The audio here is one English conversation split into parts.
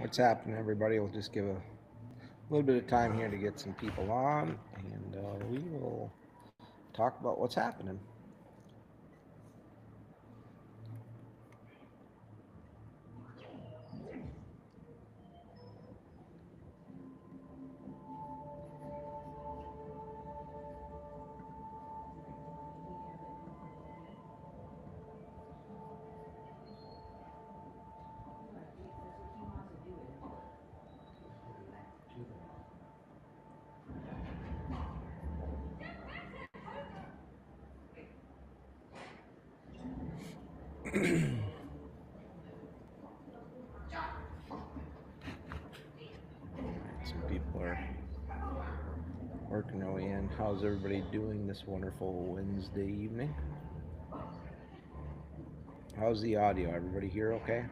What's happening, everybody? We'll just give a little bit of time here to get some people on, and we will talk about what's happening. Some people are working their way in. How's everybody doing this wonderful Wednesday evening? How's the audio? Everybody here okay?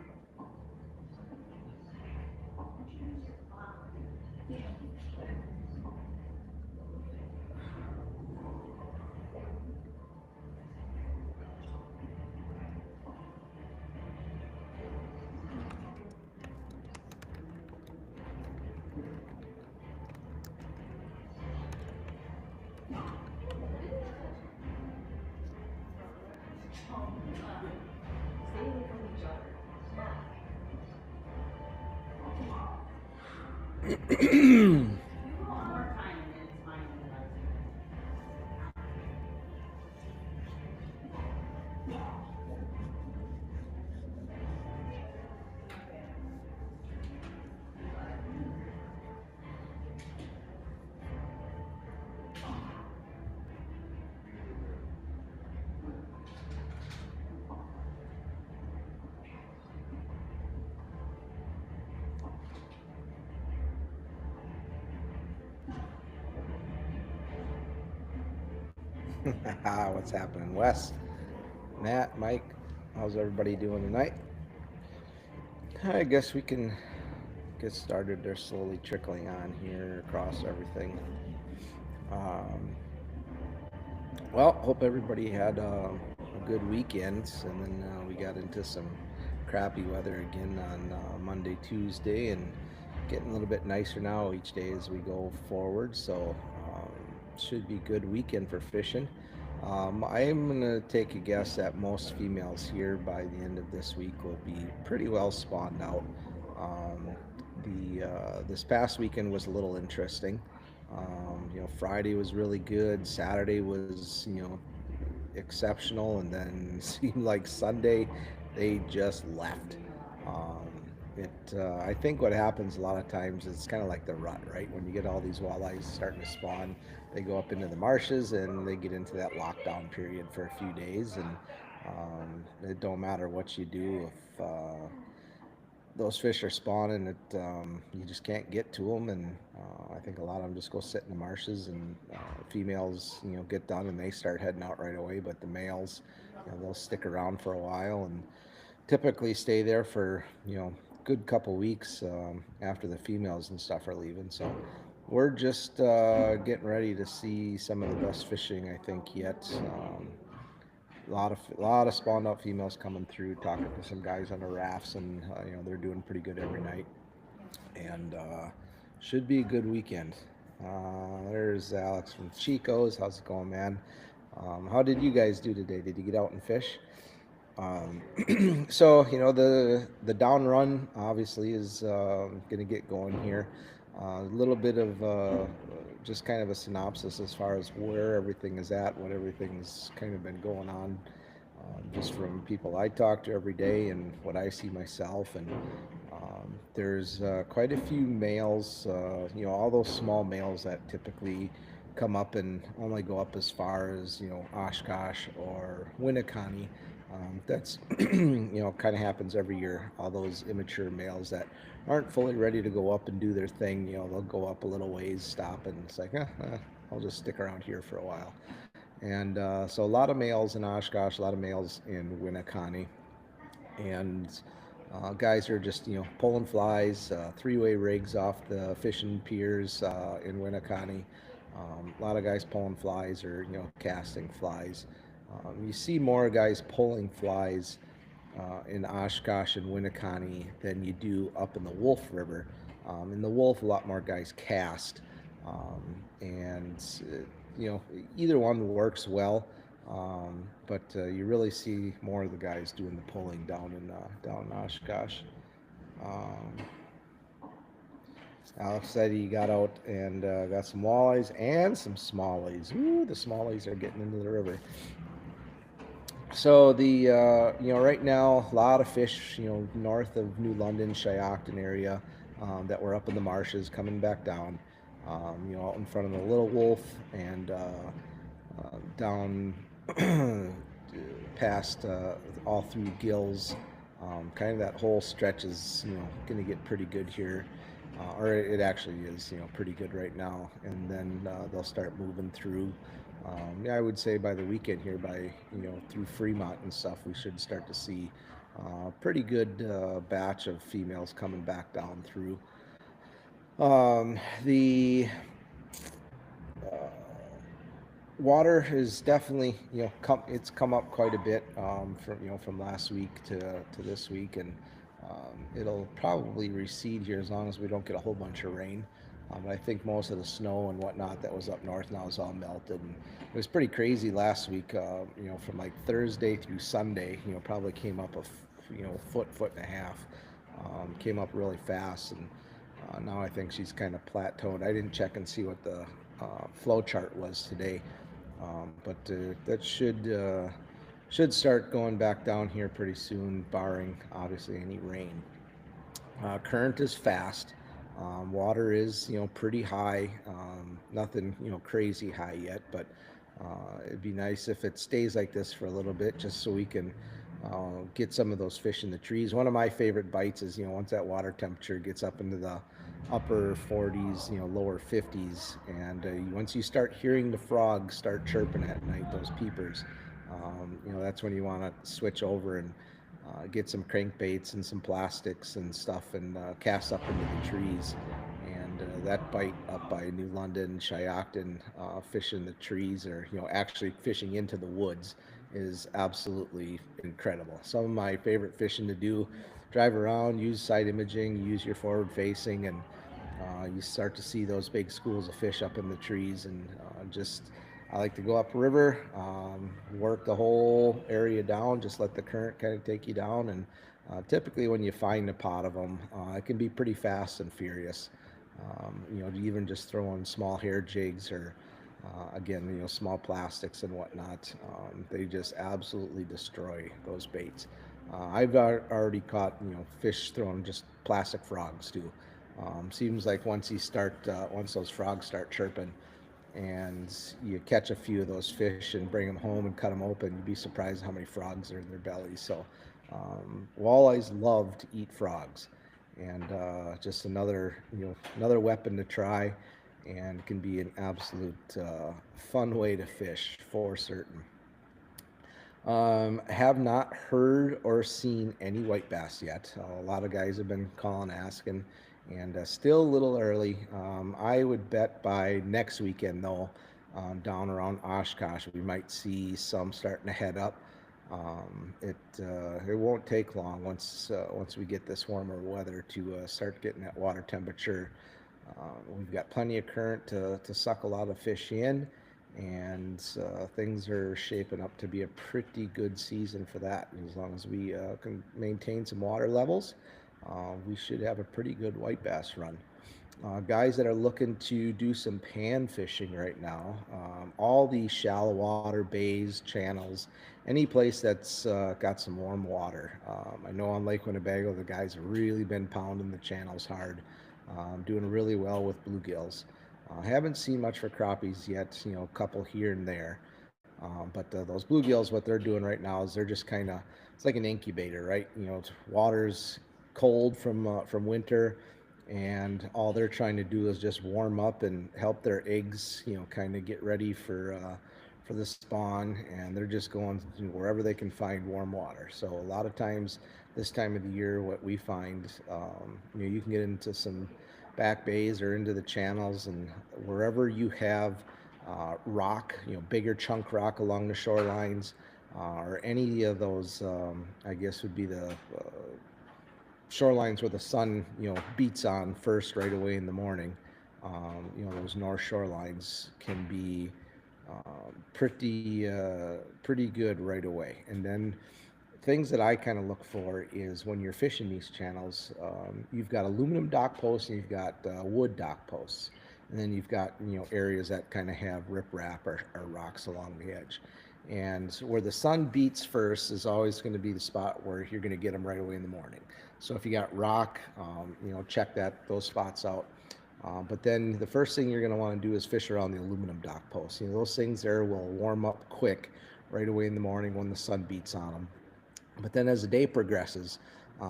What's happening, Wes? Matt, Mike, how's everybody doing tonight? I guess we can get started. They're slowly trickling on here across everything. Um, Well, hope everybody had a good weekend, and then we got into some crappy weather again on Monday, Tuesday, and getting a little bit nicer now each day as we go forward. So should be good weekend for fishing. I'm gonna take a guess that most females here by the end of this week will be pretty well spawned out. Um, the This past weekend was a little interesting. Friday was really good. Saturday was, exceptional, and then seemed like Sunday they just left. Um, I think what happens a lot of times is kind of like the rut, right? When you get all these walleyes starting to spawn, they go up into the marshes and they get into that lockdown period for a few days, and it don't matter what you do if those fish are spawning. You just can't get to them, and I think a lot of them just go sit in the marshes, and females, get done and they start heading out right away. But the males, they'll stick around for a while and typically stay there for good couple weeks after the females and stuff are leaving. So we're just getting ready to see some of the best fishing I think yet. A lot of spawned out females coming through. Talking to some guys on the rafts, and they're doing pretty good every night, and should be a good weekend. There's Alex from Chico's. How's it going, man? How did you guys do today? Did you get out and fish? So the down run obviously is going to get going here. A little bit of just kind of a synopsis as far as where everything is at, what everything's kind of been going on, just from people I talk to every day and what I see myself. And there's quite a few males, all those small males that typically come up and only go up as far as Oshkosh or Winneconne. That's kind of happens every year. All those immature males that aren't fully ready to go up and do their thing, they'll go up a little ways, stop, and it's like, I'll just stick around here for a while. And so a lot of males in Oshkosh, a lot of males in Winneconne, and guys are just pulling flies, three-way rigs off the fishing piers in Winneconne. A lot of guys pulling flies or casting flies. You see more guys pulling flies in Oshkosh and Winneconne than you do up in the Wolf River. In the Wolf, a lot more guys cast, and you know, either one works well, but you really see more of the guys doing the pulling down in Oshkosh. Um, Alex said he got out and got some walleyes and some smallies. Ooh, the smallies are getting into the river. So the you know, right now a lot of fish, you know, north of New London, Shiocton area, that were up in the marshes coming back down. You know, out in front of the Little Wolf and down past all through Gills. Kind of that whole stretch is, you know, going to get pretty good here, or it actually is, you know, pretty good right now. And then they'll start moving through. Yeah, I would say by the weekend here, by, you know, through Fremont and stuff, we should start to see pretty good batch of females coming back down through. The uh, water is definitely, you know, it's come up quite a bit, from, you know, from last week to this week, and it'll probably recede here as long as we don't get a whole bunch of rain. I think most of the snow and whatnot that was up north now is all melted, and it was pretty crazy last week. You know, from like Thursday through Sunday, you know, probably came up you know, foot and a half. Came up really fast, and now I think she's kind of plateaued. I didn't check and see what the flow chart was today, but that should start going back down here pretty soon, barring obviously any rain. Current is fast. Water is, you know, pretty high. Nothing, you know, crazy high yet, but it'd be nice if it stays like this for a little bit, just so we can get some of those fish in the trees. One of my favorite bites is, you know, once that water temperature gets up into the upper 40s, you know, lower 50s, and once you start hearing the frogs start chirping at night, those peepers, you know, that's when you want to switch over and get some crankbaits and some plastics and stuff, and cast up into the trees. And that bite up by New London, Shiocton, fishing the trees, or, you know, actually fishing into the woods, is absolutely incredible. Some of my favorite fishing to do: drive around, use side imaging, use your forward facing, and you start to see those big schools of fish up in the trees. And just, I like to go upriver, work the whole area down, just let the current kind of take you down. And typically, when you find a pot of them, it can be pretty fast and furious. You know, even just throwing small hair jigs, or again, you know, small plastics and whatnot, they just absolutely destroy those baits. I've already caught, you know, fish throwing just plastic frogs too. Seems like once those frogs start chirping, and you catch a few of those fish and bring them home and cut them open, you'd be surprised how many frogs are in their bellies. So walleyes love to eat frogs, and just another, you know, another weapon to try, and can be an absolute fun way to fish for certain. Have not heard or seen any white bass yet. A lot of guys have been calling, asking, and still a little early. I would bet by next weekend, though, down around Oshkosh, we might see some starting to head up. It won't take long once we get this warmer weather to start getting that water temperature. We've got plenty of current to suck a lot of fish in, and things are shaping up to be a pretty good season for that. As long as we can maintain some water levels, we should have a pretty good white bass run. Guys that are looking to do some pan fishing right now, all the shallow water bays, channels, any place that's got some warm water. I know on Lake Winnebago, the guys have really been pounding the channels hard, doing really well with bluegills. Haven't seen much for crappies yet, you know, a couple here and there. But those bluegills, what they're doing right now is they're just kind of, it's like an incubator, right? You know, water's cold from winter, and all they're trying to do is just warm up and help their eggs, you know, kind of get ready for the spawn. And they're just going to wherever they can find warm water. So a lot of times this time of the year, what we find, you know, you can get into some back bays or into the channels, and wherever you have rock, you know, bigger chunk rock along the shorelines, or any of those, I guess would be the shorelines where the sun, beats on first right away in the morning. Those north shorelines can be pretty good right away. And then things that I kind of look for is when you're fishing these channels, you've got aluminum dock posts and you've got wood dock posts. And then you've got, areas that kind of have riprap or rocks along the edge. And where the sun beats first is always going to be the spot where you're going to get them right away in the morning. So if you got rock, check those spots out. But then the first thing you're going to want to do is fish around the aluminum dock posts. Those things there will warm up quick right away in the morning when the sun beats on them. But then as the day progresses,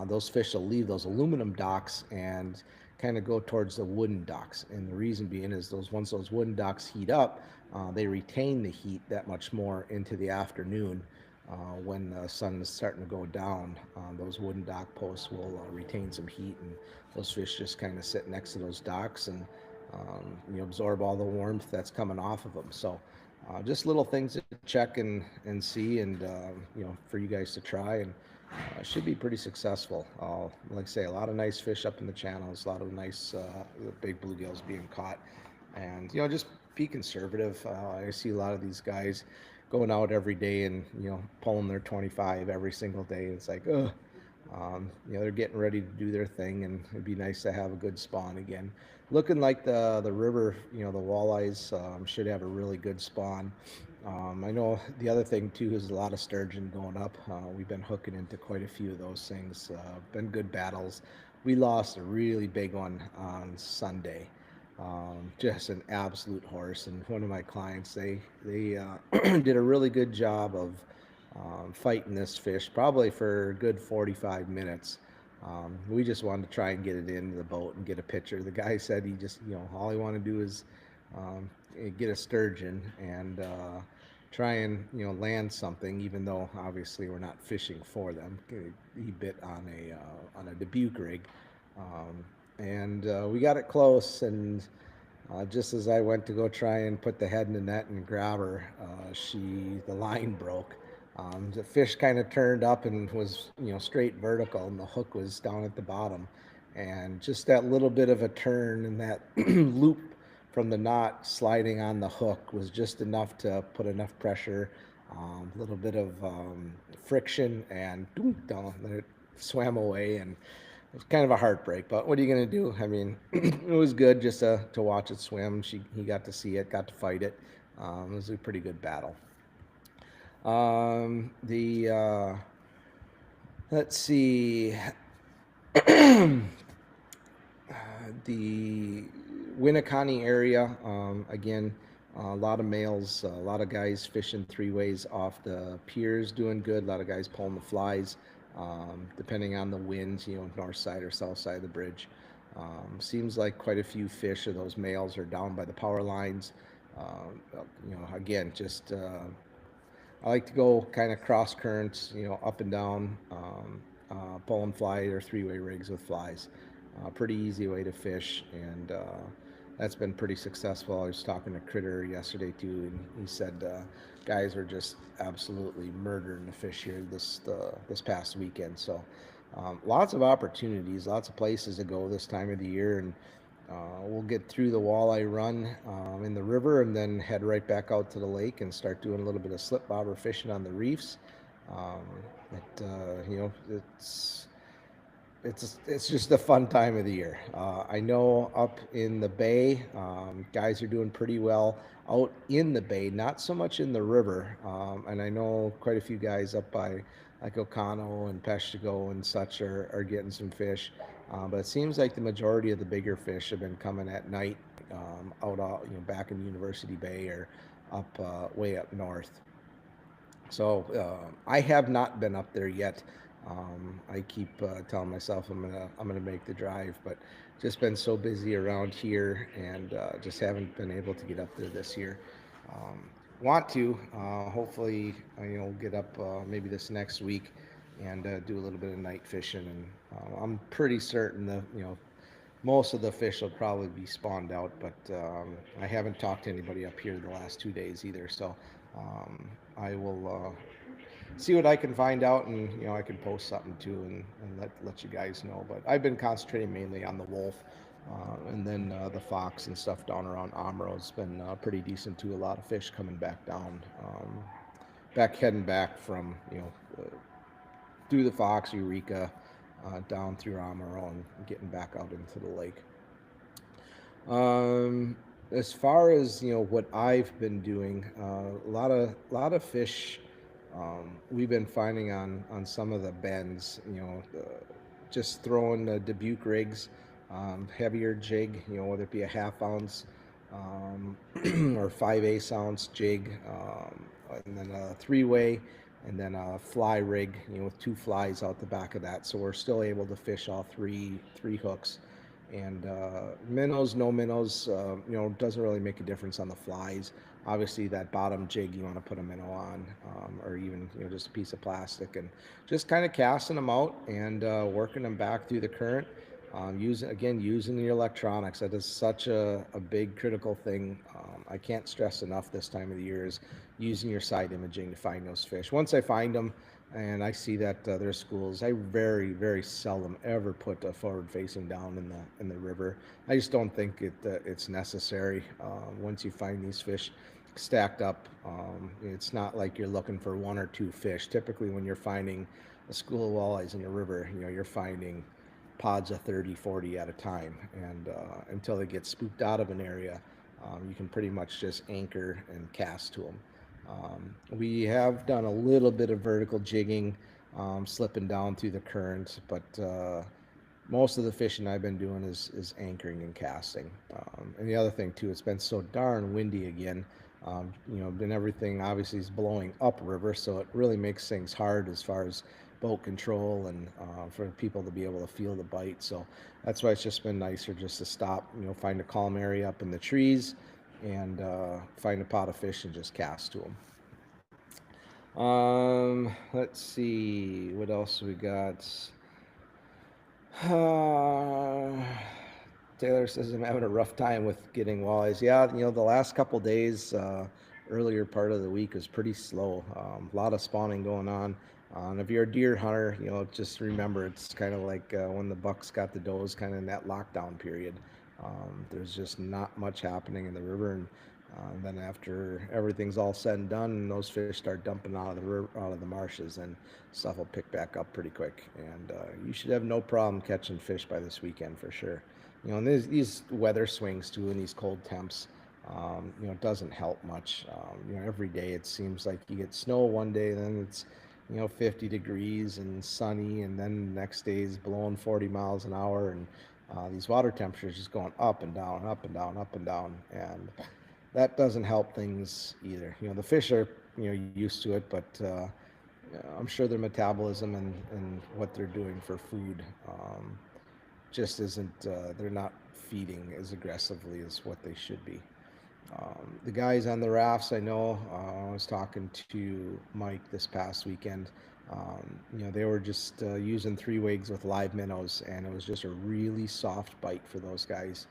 those fish will leave those aluminum docks and kind of go towards the wooden docks. And the reason being is once those wooden docks heat up, they retain the heat that much more into the afternoon. When the sun is starting to go down, those wooden dock posts will retain some heat, and those fish just kind of sit next to those docks and absorb all the warmth that's coming off of them. So just little things to check and see, and for you guys to try, and should be pretty successful. Like I say, a lot of nice fish up in the channels, a lot of nice big bluegills being caught, and just be conservative. I see a lot of these guys going out every day and pulling their 25 every single day. It's like, ugh. They're getting ready to do their thing, and it'd be nice to have a good spawn again. Looking like the river, the walleyes should have a really good spawn. I know the other thing too is a lot of sturgeon going up. We've been hooking into quite a few of those things. Been good battles. We lost a really big one on Sunday. Just an absolute horse. And one of my clients, they did a really good job of fighting this fish, probably for a good 45 minutes. We just wanted to try and get it into the boat and get a picture. The guy said he just, all he wanted to do is get a sturgeon and try and, land something, even though obviously we're not fishing for them. He bit on a Dubuque rig. And we got it close, and just as I went to go try and put the head in the net and grab her, the line broke. The fish kind of turned up and was, straight vertical, and the hook was down at the bottom. And just that little bit of a turn and that loop from the knot sliding on the hook was just enough to put enough pressure, a little bit of friction, and down, it swam away. And it was kind of a heartbreak, but what are you going to do? I mean, it was good just to watch it swim. He got to see it, got to fight it. It was a pretty good battle. Let's see, the Winneconne area, again, a lot of males, a lot of guys fishing three ways off the piers, doing good. A lot of guys pulling the flies, depending on the winds, north side or south side of the bridge. Seems like quite a few fish of those males are down by the power lines. Again, just I like to go kind of cross currents, up and down, pulling fly or three-way rigs with flies. Pretty easy way to fish, and that's been pretty successful. I was talking to Critter yesterday too, and he said guys are just absolutely murdering the fish here this past weekend. So lots of opportunities, lots of places to go this time of the year, and we'll get through the walleye run in the river, and then head right back out to the lake and start doing a little bit of slip bobber fishing on the reefs. It's just a fun time of the year. I know up in the bay, guys are doing pretty well out in the bay, not so much in the river. And I know quite a few guys up by like Ocano and Peshtigo and such are getting some fish. But it seems like the majority of the bigger fish have been coming at night, out back in University Bay or up way up north. So I have not been up there yet. I keep telling myself I'm gonna make the drive, but just been so busy around here, and just haven't been able to get up there this year. Want to hopefully get up maybe this next week and do a little bit of night fishing, and I'm pretty certain that most of the fish will probably be spawned out, but I haven't talked to anybody up here the last 2 days either, so I will see what I can find out, and I can post something too, and let you guys know. But I've been concentrating mainly on the wolf, and then the fox and stuff down around Amro has been pretty decent too. A lot of fish coming back down, heading back from through the Fox, Eureka, down through Amaro and getting back out into the lake. As far as what I've been doing, a lot of fish we've been finding on some of the bends. Just throwing the Dubuque rigs, heavier jig. Whether it be a half ounce or 5/8 ounce jig, and then a 3-way, and then a fly rig, with 2 flies out the back of that. So we're still able to fish all three hooks. And minnows, no minnows, doesn't really make a difference on the flies. Obviously, that bottom jig you want to put a minnow on, or even just a piece of plastic, and just kind of casting them out and working them back through the current. Using the electronics, that is such a big critical thing. I can't stress enough this time of the year is using your side imaging to find those fish. Once I find them and I see that there's schools, I very, very seldom ever put a forward facing down in the river. I just don't think it's necessary. Once you find these fish stacked up, it's not like you're looking for one or two fish. Typically, when you're finding a school of walleyes in a river, you're finding pods of 30, 40 at a time, and until they get spooked out of an area, you can pretty much just anchor and cast to them. We have done a little bit of vertical jigging, slipping down through the current, but most of the fishing I've been doing is anchoring and casting. And the other thing too, it's been so darn windy again. Then everything obviously is blowing upriver, so it really makes things hard as far as boat control and for people to be able to feel the bite. So that's why it's just been nicer just to stop, find a calm area up in the trees and find a pot of fish and just cast to them. Let's see, what else we got? Taylor says I'm having a rough time with getting walleyes. Yeah, the last couple days, earlier part of the week was pretty slow. A lot of spawning going on. And if you're a deer hunter, just remember it's kind of like when the bucks got the does, kind of in that lockdown period. There's just not much happening in the river, and then after everything's all said and done, those fish start dumping out of the marshes, and stuff will pick back up pretty quick. And you should have no problem catching fish by this weekend for sure. And these weather swings too, and these cold temps, it doesn't help much. Every day it seems like you get snow one day, then it's 50 degrees and sunny, and then the next day is blowing 40 miles an hour, and these water temperatures just going up and down, up and down, up and down, and that doesn't help things either. The fish are used to it, but I'm sure their metabolism and what they're doing for food just isn't. They're not feeding as aggressively as what they should be. The guys on the rafts, I know, I was talking to Mike this past weekend. They were just using 3-wigs with live minnows, and it was just a really soft bite for those guys.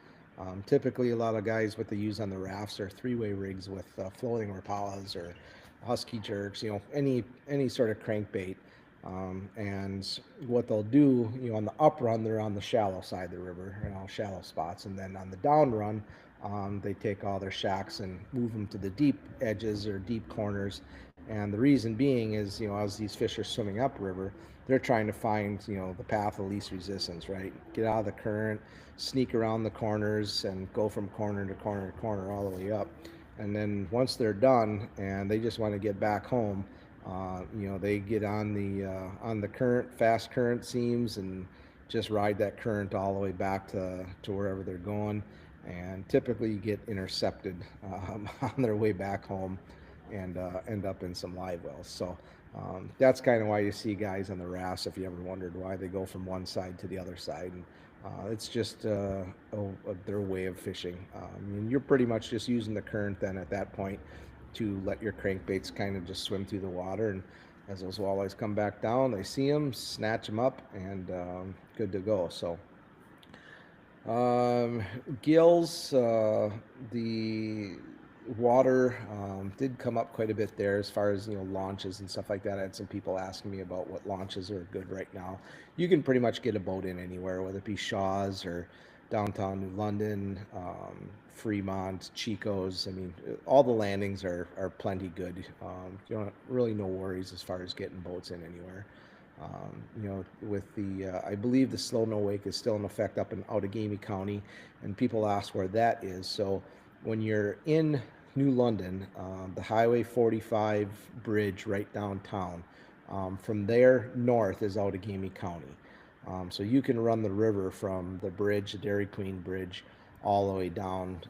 Typically, a lot of guys, what they use on the rafts are 3-way rigs with floating rapalas or husky jerks, any sort of crankbait. And what they'll do, on the up run, they're on the shallow side of the river, shallow spots, and then on the down run, they take all their shacks and move them to the deep edges or deep corners. And the reason being is, as these fish are swimming upriver, they're trying to find, the path of least resistance, right? Get out of the current, sneak around the corners, and go from corner to corner to corner all the way up. And then once they're done and they just want to get back home, they get on the current, fast current seams, and just ride that current all the way back to wherever they're going. And typically you get intercepted on their way back home and end up in some live wells. So that's kind of why you see guys on the rafts, if you ever wondered why they go from one side to the other side. And it's just their way of fishing. You're pretty much just using the current then at that point to let your crankbaits kind of just swim through the water, and as those walleyes come back down, they see them, snatch them up, and good to go. So gills, the water did come up quite a bit there as far as launches and stuff like that. I had some people asking me about what launches are good right now. You can pretty much get a boat in anywhere, whether it be Shaw's or downtown New London, Fremont, Chico's. I mean, all the landings are plenty good. You don't really no worries as far as getting boats in anywhere. With I believe the slow no wake is still in effect up in Outagamie County, and people ask where that is. So when you're in New London, the Highway 45 bridge right downtown, from there north is Outagamie County. So you can run the river from the bridge, the Dairy Queen Bridge, all the way down,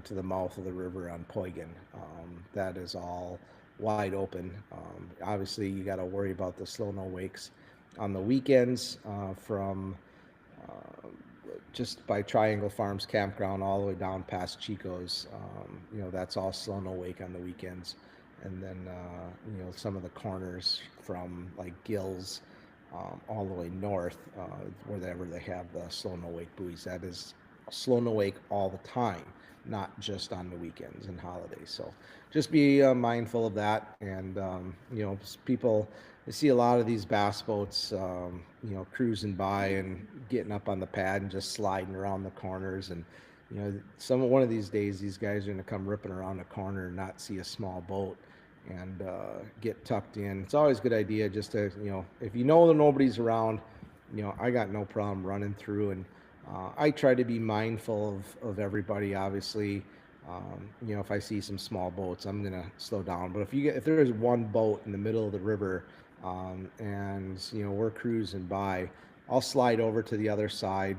to the mouth of the river on Poigan. That is all wide open. Obviously, you got to worry about the slow no wakes on the weekends from uh, just by Triangle Farms Campground all the way down past Chico's. That's all slow no wake on the weekends. And then, some of the corners from like Gills all the way north, wherever they have the slow no wake buoys. That is slow no wake all the time, not just on the weekends and holidays. So just be mindful of that. And, people, I see a lot of these bass boats, cruising by and getting up on the pad and just sliding around the corners. And, one of these days, these guys are going to come ripping around the corner and not see a small boat and get tucked in. It's always a good idea just to, if you know that nobody's around, I got no problem running through. And I try to be mindful of everybody, obviously. If I see some small boats, I'm going to slow down. But if there is one boat in the middle of the river and, we're cruising by, I'll slide over to the other side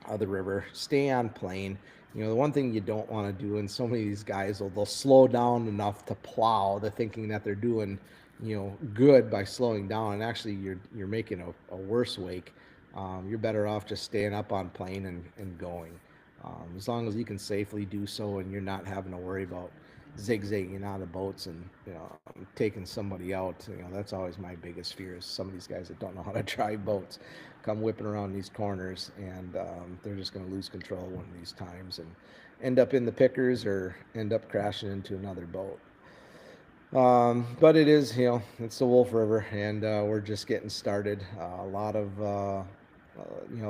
of the river, stay on plane. The one thing you don't want to do, and so many of these guys they'll slow down enough to plow. They're thinking that they're doing, good by slowing down, and actually you're making a worse wake. You're better off just staying up on plane and going. As long as you can safely do so, and you're not having to worry about zigzagging out of boats and taking somebody out. That's always my biggest fear is some of these guys that don't know how to drive boats come whipping around these corners, and they're just going to lose control one of these times and end up in the pickers or end up crashing into another boat. But it is, it's the Wolf River, and we're just getting started. A lot of a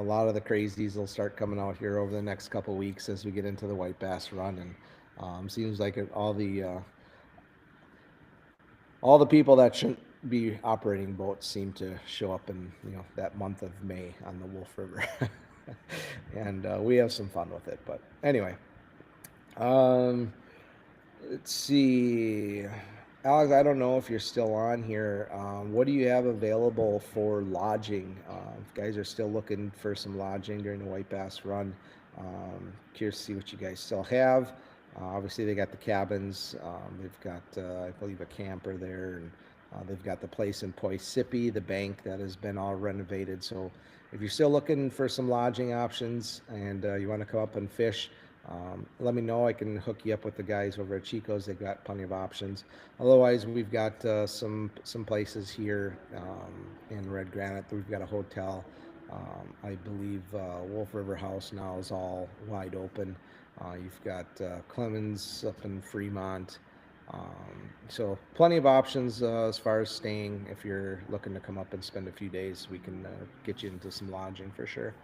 lot of the crazies will start coming out here over the next couple weeks as we get into the white bass run, and seems like all the people that shouldn't be operating boats seem to show up in that month of May on the Wolf River, and we have some fun with it. But anyway, let's see. Alex, I don't know if you're still on here. What do you have available for lodging? If guys are still looking for some lodging during the White Bass Run, curious to see what you guys still have. Obviously, they got the cabins. They've got, I believe, a camper there, and they've got the place in Poisippi, the bank that has been all renovated. So, if you're still looking for some lodging options and you want to come up and fish, let me know. I can hook you up with the guys over at Chico's. They've got plenty of options. Otherwise, we've got some places here in Red Granite. We've got a hotel. I believe Wolf River House now is all wide open. You've got Clemens up in Fremont. So plenty of options as far as staying. If you're looking to come up and spend a few days, we can get you into some lodging for sure.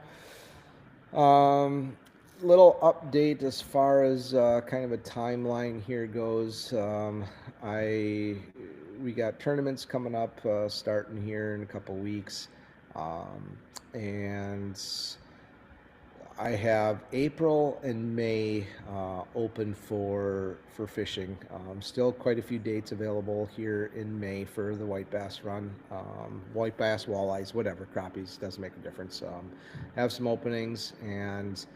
Little update as far as kind of a timeline here goes. We got tournaments coming up starting here in a couple weeks, and I have April and May open for fishing. Still quite a few dates available here in May for the White Bass Run. White bass, walleyes, whatever, crappies, doesn't make a difference. Have some openings, and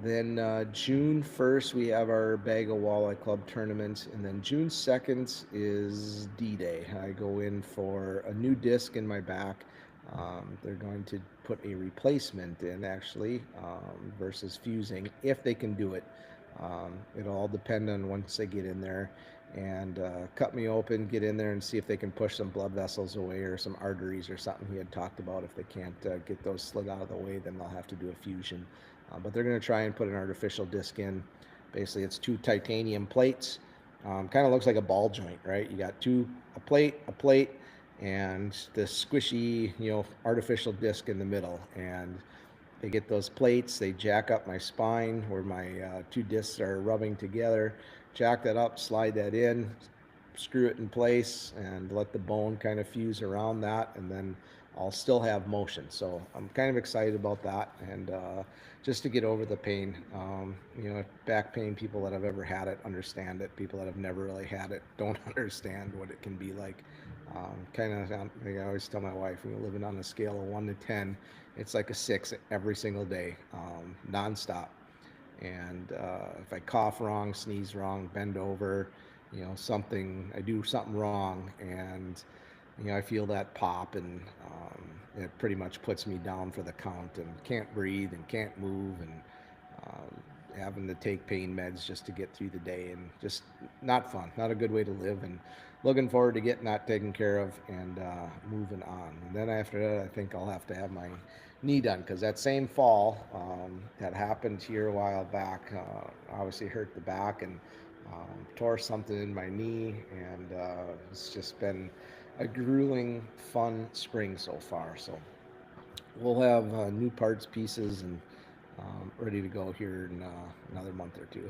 then June 1st we have our Bag of Walleye Club tournament, and then June 2nd is D-Day. I go in for a new disc in my back. They're going to put a replacement in actually versus fusing if they can do it. It'll all depend on once they get in there and cut me open, get in there and see if they can push some blood vessels away or some arteries or something he had talked about. If they can't get those slid out of the way, then they'll have to do a fusion. But they're going to try and put an artificial disc in. Basically, it's two titanium plates. Kind of looks like a ball joint, right? You got a plate, and this squishy, artificial disc in the middle. And they get those plates, they jack up my spine where my two discs are rubbing together, jack that up, slide that in, screw it in place, and let the bone kind of fuse around that, and then I'll still have motion. So I'm kind of excited about that, and just to get over the pain. Back pain, people that have ever had it understand it. People that have never really had it don't understand what it can be like. I always tell my wife, living on a scale of 1 to 10, it's like a 6 every single day, nonstop. And if I cough wrong, sneeze wrong, bend over, I do something wrong, and I feel that pop, and it pretty much puts me down for the count, and can't breathe and can't move, and having to take pain meds just to get through the day, and just not fun, not a good way to live. And looking forward to getting that taken care of, and moving on. And then after that, I think I'll have to have my knee done, because that same fall that happened here a while back obviously hurt the back, and tore something in my knee, and it's just been a grueling, fun spring so far. So we'll have new parts, pieces, and ready to go here in another month or two.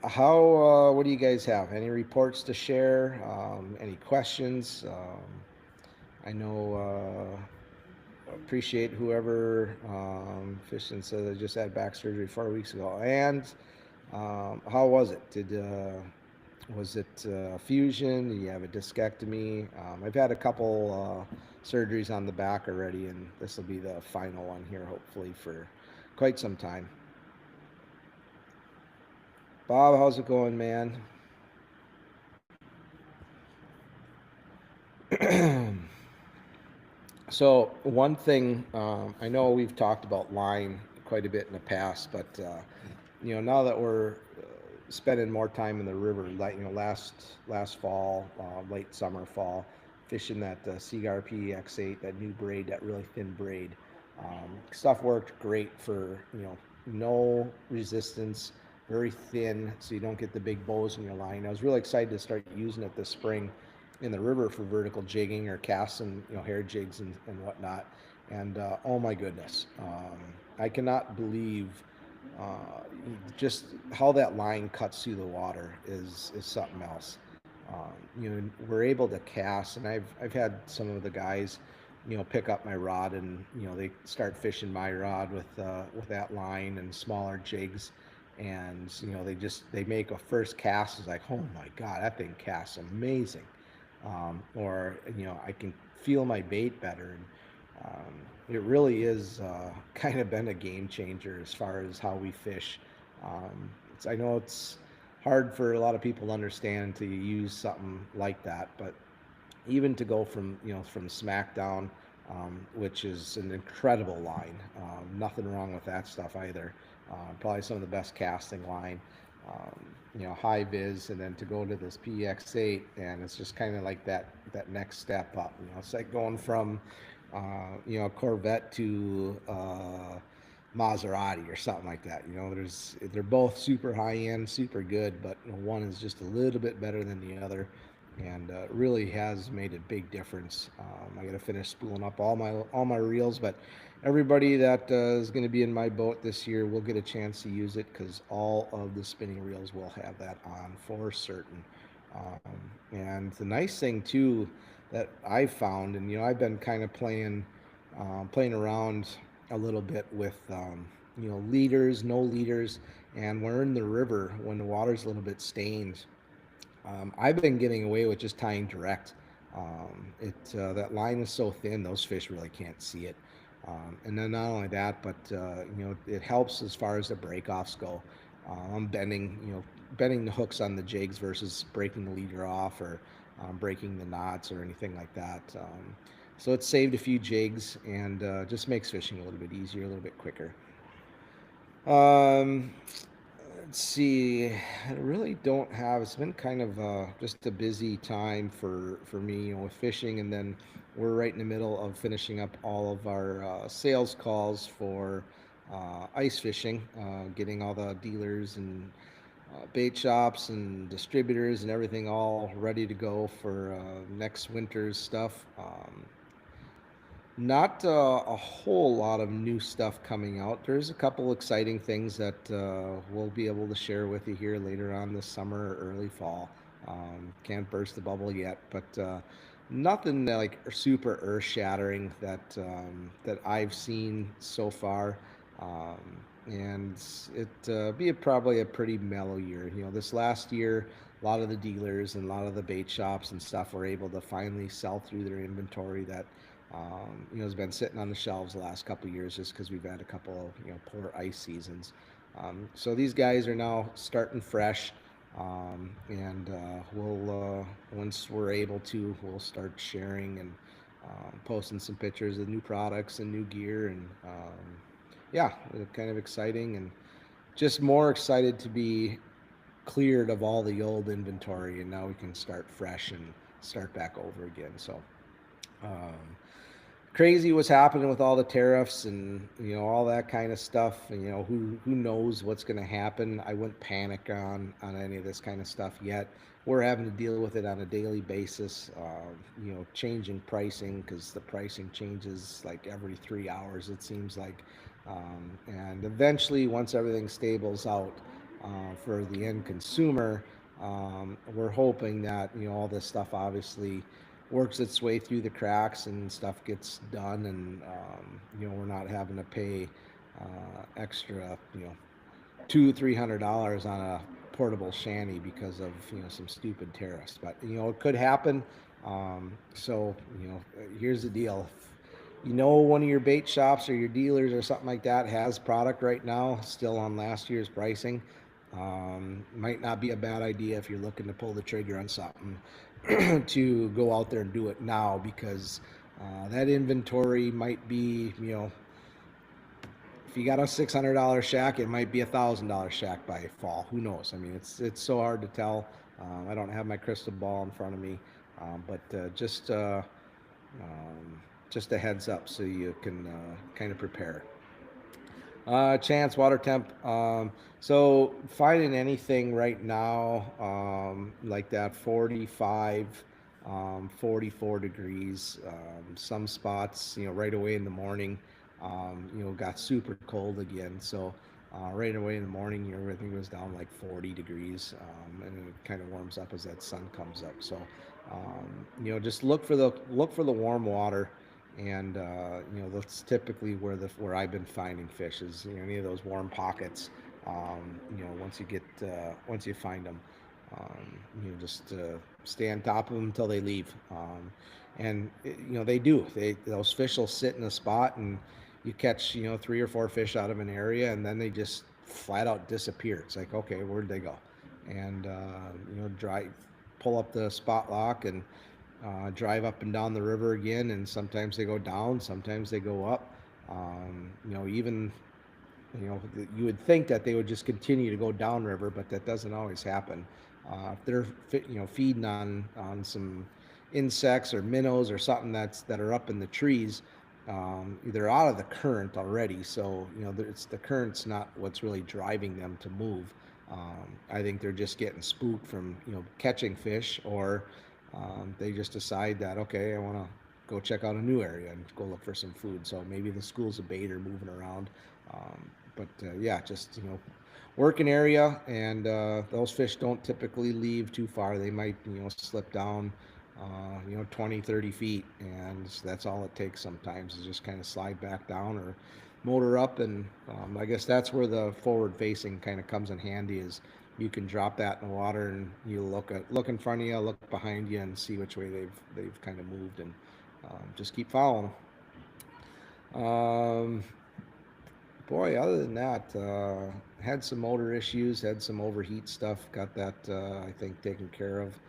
What do you guys have? Any reports to share? Any questions? I know, appreciate whoever Fishing says I just had back surgery 4 weeks ago. And how was it? Was it fusion? Did you have a discectomy? I've had a couple surgeries on the back already, and this will be the final one here, hopefully, for quite some time. Bob, how's it going, man? So one thing, I know we've talked about line quite a bit in the past, but now that we're spending more time in the river, like last fall, late summer, fall, fishing that Seaguar PX8, that new braid, that really thin braid, stuff worked great for no resistance, very thin, so you don't get the big bows in your line. I was really excited to start using it this spring in the river for vertical jigging or casting, hair jigs and whatnot. And oh my goodness, I cannot believe just how that line cuts through the water is something else. We're able to cast, and I've had some of the guys, pick up my rod, and they start fishing my rod with that line and smaller jigs, and they make a first cast, is like, oh my god, that thing casts amazing. Or I can feel my bait better. And it really is kind of been a game changer as far as how we fish. I know it's hard for a lot of people to understand to use something like that, but even to go from Smackdown, which is an incredible line, nothing wrong with that stuff either. Probably some of the best casting line. High vis, and then to go to this PX8, and it's just kind of like that next step up. It's like going from Corvette to Maserati or something like that. They're both super high end, super good, but one is just a little bit better than the other, and really has made a big difference. I got to finish spooling up all my reels, but everybody that is going to be in my boat this year will get a chance to use it, because all of the spinning reels will have that on for certain. And the nice thing too that I've found, and I've been kind of playing around a little bit with leaders, no leaders, and we're in the river when the water's a little bit stained. I've been getting away with just tying direct. That line is so thin, those fish really can't see it. And then not only that, but it helps as far as the breakoffs go. I'm bending the hooks on the jigs versus breaking the leader off, or breaking the knots or anything like that. So it's saved a few jigs, and just makes fishing a little bit easier, a little bit quicker. Let's see. I really don't have. It's been kind of just a busy time for me, with fishing, and then we're right in the middle of finishing up all of our sales calls for ice fishing, getting all the dealers and bait shops and distributors and everything all ready to go for next winter's stuff. Not a whole lot of new stuff coming out. There's a couple exciting things that we'll be able to share with you here later on this summer or early fall. Can't burst the bubble yet, but nothing like super earth-shattering that I've seen so far. And it be probably a pretty mellow year. You know, this last year, a lot of the dealers and a lot of the bait shops and stuff were able to finally sell through their inventory that has been sitting on the shelves the last couple of years just because we've had a couple of poor ice seasons. So these guys are now starting fresh, and we'll once we're able to, we'll start sharing and posting some pictures of new products and new gear, and yeah, kind of exciting and just more excited to be cleared of all the old inventory, and now we can start fresh and start back over again. So. Crazy what's happening with all the tariffs and all that kind of stuff, and who knows what's going to happen. I wouldn't panic on any of this kind of stuff yet. We're having to deal with it on a daily basis, changing pricing because the pricing changes like every 3 hours, it seems like. And eventually, once everything stables out for the end consumer, we're hoping that all this stuff obviously works its way through the cracks and stuff gets done, and we're not having to pay extra $200-300 on a portable shanty because of some stupid tariffs. But it could happen. So here's the deal. If one of your bait shops or your dealers or something like that has product right now still on last year's pricing, might not be a bad idea if you're looking to pull the trigger on something to go out there and do it now, because that inventory might be, if you got a $600 shack, it might be $1,000 shack by fall. Who knows? I mean, it's so hard to tell. I don't have my crystal ball in front of me, but just a heads up so you can kind of prepare. Chance, water temp. So finding anything right now like that 45, 44 degrees. Some spots, right away in the morning, got super cold again. So right away in the morning, everything was down like 40 degrees, and it kind of warms up as that sun comes up. So just look for the warm water. And that's typically where I've been finding fish is any of those warm pockets. Once you find them, just stay on top of them until they leave. And those fish will sit in a spot, and you catch 3 or 4 fish out of an area, and then they just flat out disappear. It's like, okay, where'd they go? And pull up the spot lock and drive up and down the river again, and sometimes they go down, sometimes they go up. Even you would think that they would just continue to go downriver, but that doesn't always happen. If they're feeding on some insects or minnows or something that are up in the trees, they're out of the current already. So it's the current's not what's really driving them to move. I think they're just getting spooked from catching fish, or they just decide that, okay, I want to go check out a new area and go look for some food. So maybe the schools of bait are moving around. But yeah, just working area, and those fish don't typically leave too far. They might slip down 20-30 feet, and that's all it takes sometimes, is just kind of slide back down or motor up. And I guess that's where the forward facing kind of comes in handy, is you can drop that in the water and you look in front of you, look behind you, and see which way they've kind of moved, and just keep following them. Boy, other than that, had some motor issues, had some overheat stuff, got that I think taken care of,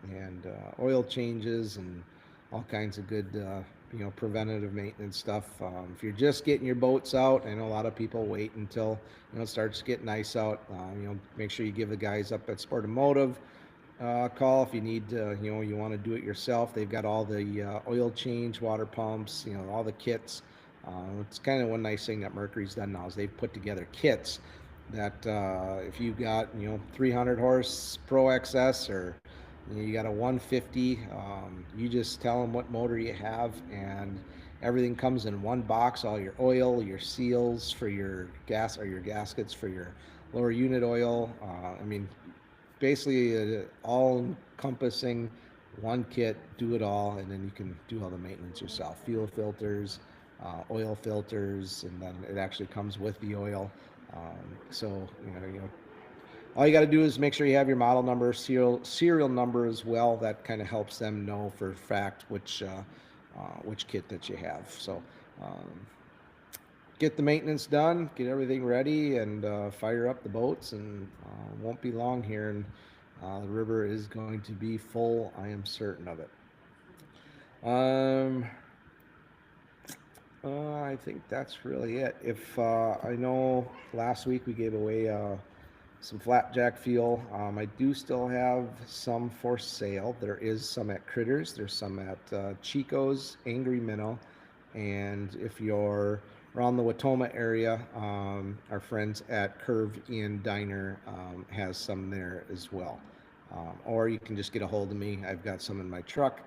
and oil changes and all kinds of good preventative maintenance stuff. If you're just getting your boats out, I know a lot of people wait until it starts getting nice out. Make sure you give the guys up at Sportomotive call if you need you want to do it yourself. They've got all the oil change, water pumps, all the kits. It's kind of one nice thing that Mercury's done now is they've put together kits that if you got 300 horse Pro XS or you got a 150, you just tell them what motor you have, and everything comes in one box. All your oil, your seals for your gas or your gaskets for your lower unit oil. I mean, basically all encompassing one kit, do it all, and then you can do all the maintenance yourself. Fuel filters, oil filters, and then it actually comes with the oil. So all you got to do is make sure you have your model number, serial number as well. That kind of helps them know for a fact which kit that you have. So get the maintenance done, get everything ready, and fire up the boats, and won't be long here, and the river is going to be full. I am certain of it. I think that's really it. If I know last week we gave away some flapjack fuel. I do still have some for sale. There is some at Critters. There's some at Chico's, Angry Minnow, and if you're around the Watoma area, our friends at Curve Inn Diner has some there as well. Or you can just get a hold of me. I've got some in my truck,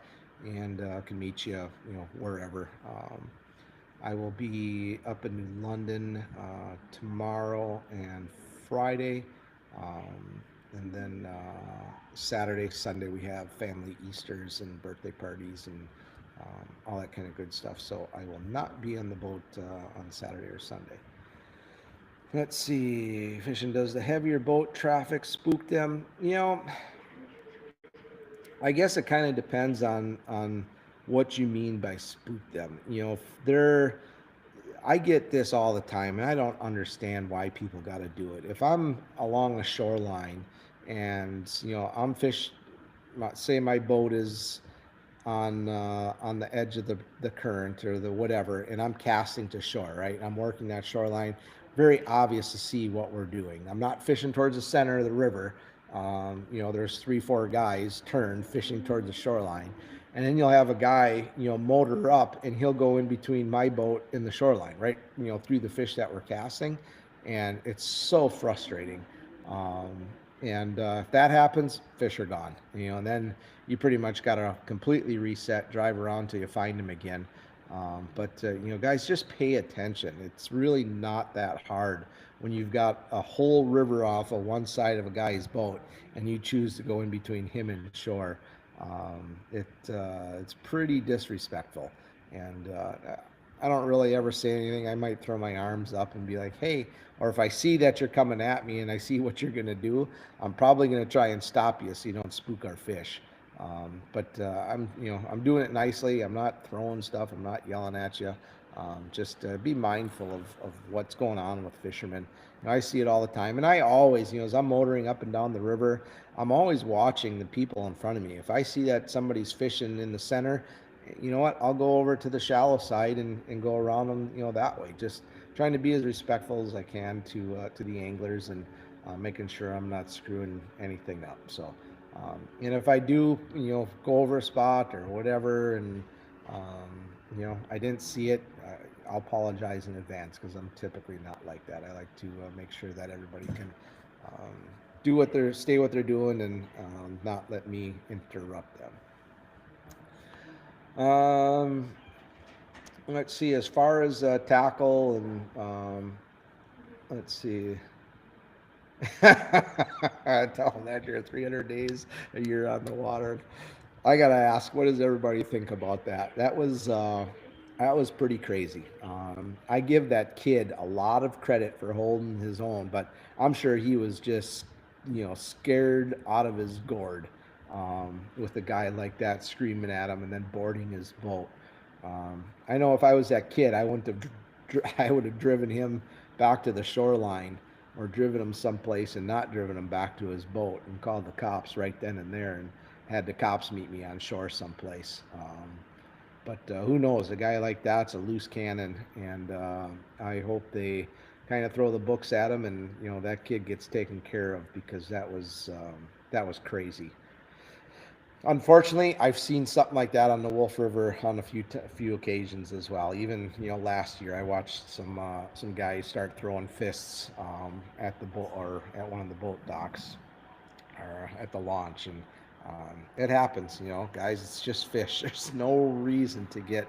and can meet you, wherever. I will be up in London tomorrow and Friday. And then Saturday, Sunday, we have family Easters and birthday parties and all that kind of good stuff. So I will not be on the boat on Saturday or Sunday. Let's see. Fishing, does the heavier boat traffic spook them? I guess it kind of depends on what you mean by spook them. If they're I get this all the time, and I don't understand why people got to do it. If I'm along a shoreline and I'm say my boat is on the edge of the current or the whatever, and I'm casting to shore, right? I'm working that shoreline. Very obvious to see what we're doing. I'm not fishing towards the center of the river. There's 3-4 guys turned fishing towards the shoreline, and then you'll have a guy motor up, and he'll go in between my boat and the shoreline, right? Through the fish that we're casting, and it's so frustrating. um, and if that happens, fish are gone, and then you pretty much got to completely reset, drive around till you find them again. But guys, just pay attention. It's really not that hard when you've got a whole river off of one side of a guy's boat and you choose to go in between him and shore. It's pretty disrespectful, and I don't really ever say anything. I might throw my arms up and be like, "Hey," or if I see that you're coming at me and I see what you're gonna do, I'm probably gonna try and stop you so you don't spook our fish. But I'm doing it nicely. I'm not throwing stuff. I'm not yelling at you. Just be mindful of what's going on with fishermen. I see it all the time, and I always, as I'm motoring up and down the river, I'm always watching the people in front of me. If I see that somebody's fishing in the center, you know what? I'll go over to the shallow side and go around them, that way. Just trying to be as respectful as I can to the anglers, and making sure I'm not screwing anything up. So. And if I do, go over a spot or whatever, and I didn't see it, I'll apologize in advance, because I'm typically not like that. I like to make sure that everybody can stay what they're doing, and not let me interrupt them. Let's see. As far as tackle and let's see. Tell them that you're 300 days a year on the water. I gotta ask, what does everybody think about that? That was pretty crazy. I give that kid a lot of credit for holding his own, but I'm sure he was just, scared out of his gourd, with a guy like that screaming at him and then boarding his boat. I know if I was that kid, I wouldn't have. I would have driven him back to the shoreline, or driven him someplace and not driven him back to his boat, and called the cops right then and there, and had the cops meet me on shore someplace. But who knows? A guy like that's a loose cannon, and I hope they kind of throw the books at him, and that kid gets taken care of, because that was crazy. Unfortunately, I've seen something like that on the Wolf River on a few occasions as well. Even last year I watched some guys start throwing fists at the boat or at one of the boat docks or at the launch, and it happens. Guys, it's just fish. There's no reason to get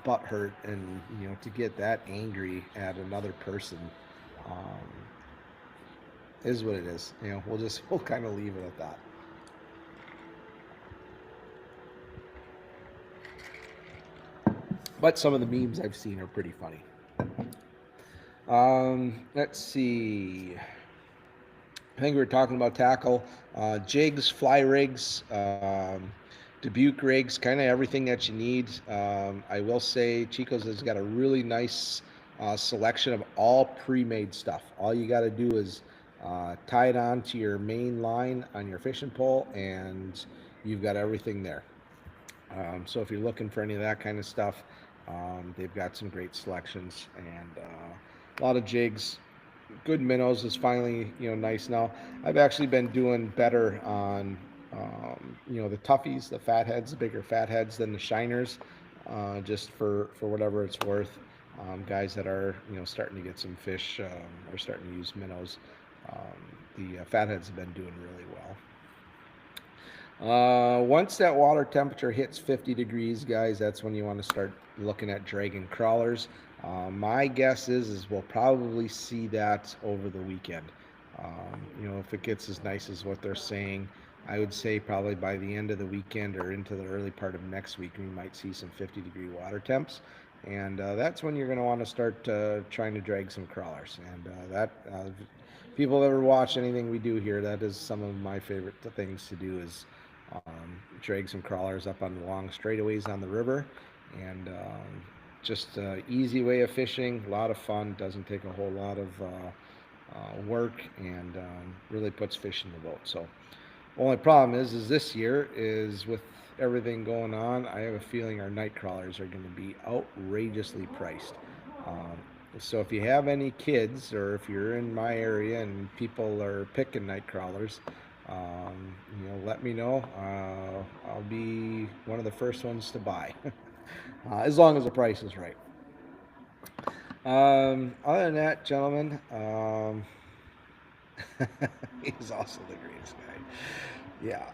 butt hurt and to get that angry at another person. Um, is what it is. We'll kind of leave it at that. But some of the memes I've seen are pretty funny. Let's see. I think we were talking about tackle, jigs, fly rigs, Dubuque rigs, kind of everything that you need. I will say Chico's has got a really nice selection of all pre-made stuff. All you got to do is tie it on to your main line on your fishing pole, and you've got everything there. So if you're looking for any of that kind of stuff, they've got some great selections and a lot of jigs. Good minnows is finally nice now. I've actually been doing better on the toughies, the fatheads, the bigger fatheads than the shiners, just for whatever it's worth. Guys that are starting to get some fish are starting to use minnows. The fatheads have been doing really well. Once that water temperature hits 50 degrees, guys, that's when you want to start looking at dragging crawlers. My guess is we'll probably see that over the weekend. If it gets as nice as what they're saying, I would say probably by the end of the weekend or into the early part of next week, we might see some 50-degree water temps. And that's when you're going to want to start trying to drag some crawlers. And if people ever watch anything we do here, that is some of my favorite things to do is drag some crawlers up on the long straightaways on the river, and just an easy way of fishing. A lot of fun. Doesn't take a whole lot of work, and really puts fish in the boat. So, only problem is this year is with everything going on. I have a feeling our night crawlers are going to be outrageously priced. Um, so if you have any kids, or if you're in my area and people are picking night crawlers, let me know. I'll be one of the first ones to buy, as long as the price is right. Other than that, gentlemen, he's also the greatest guy. Yeah.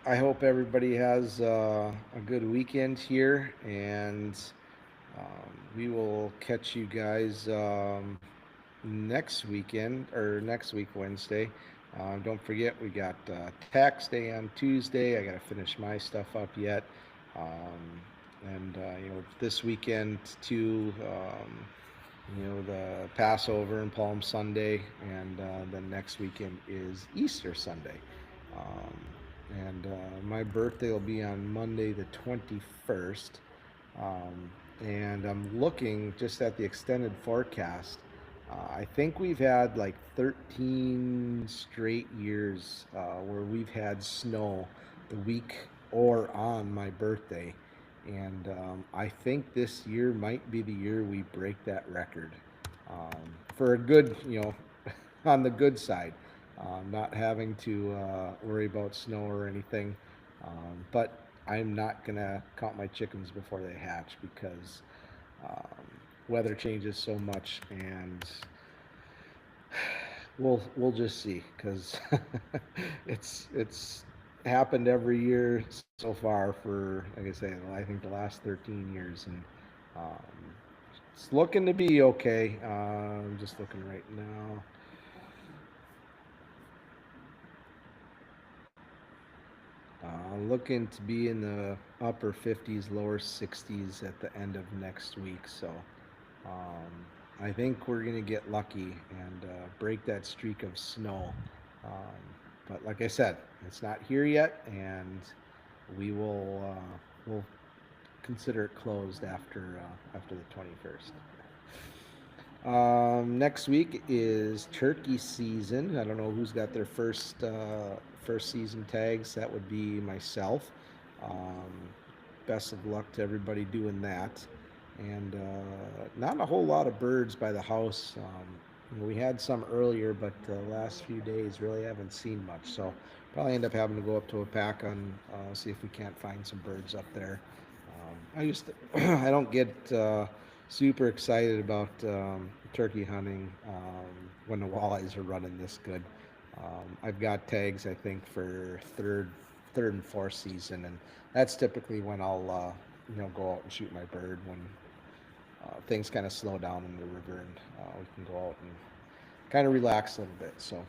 I hope everybody has a good weekend here, and we will catch you guys next weekend or next week Wednesday. Don't forget we got tax day on Tuesday. I got to finish my stuff up yet, and this weekend too. The Passover and Palm Sunday, and then next weekend is Easter Sunday. And my birthday will be on Monday the 21st. And I'm looking just at the extended forecast. I think we've had like 13 straight years where we've had snow the week or on my birthday. And I think this year might be the year we break that record for a good, on the good side, not having to worry about snow or anything. But I'm not going to count my chickens before they hatch because um, weather changes so much, and we'll just see because it's happened every year so far for, like I say, I think the last 13 years, and um, it's looking to be okay. I'm just looking right now. Looking to be in the upper 50s, lower 60s at the end of next week. So I think we're going to get lucky and break that streak of snow. But like I said, it's not here yet, and we'll consider it closed after the 21st. Next week is turkey season. I don't know who's got their first season tags. That would be myself. Um, Best of luck to everybody doing that. And not a whole lot of birds by the house. We had some earlier, but the last few days really haven't seen much. So probably end up having to go up to a pack on see if we can't find some birds up there. I used to, I don't get super excited about turkey hunting when the walleyes are running this good. I've got tags I think for third and fourth season, and that's typically when I'll go out and shoot my bird when things kind of slow down in the river, and we can go out and kind of relax a little bit. So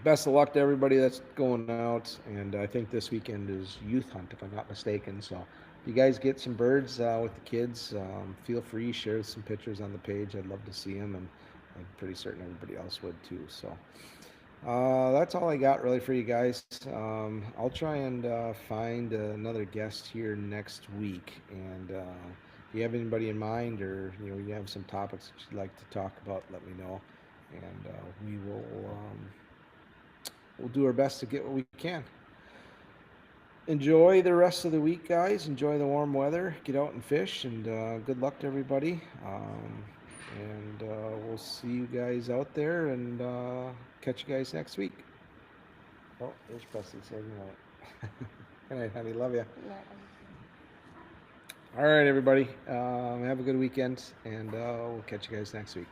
best of luck to everybody that's going out, and I think this weekend is youth hunt if I'm not mistaken. So if you guys get some birds with the kids, feel free, share some pictures on the page. I'd love to see them, and I'm pretty certain everybody else would too. So that's all I got really for you guys. I'll try and find another guest here next week, and if you have anybody in mind, or you have some topics that you'd like to talk about, let me know, and we will we'll do our best to get what we can. Enjoy the rest of the week, guys. Enjoy the warm weather. Get out and fish, and good luck to everybody. And we'll see you guys out there, and catch you guys next week. Oh, there's Presley saying good night. Good night, honey. Love you. All right, everybody. Have a good weekend, and we'll catch you guys next week.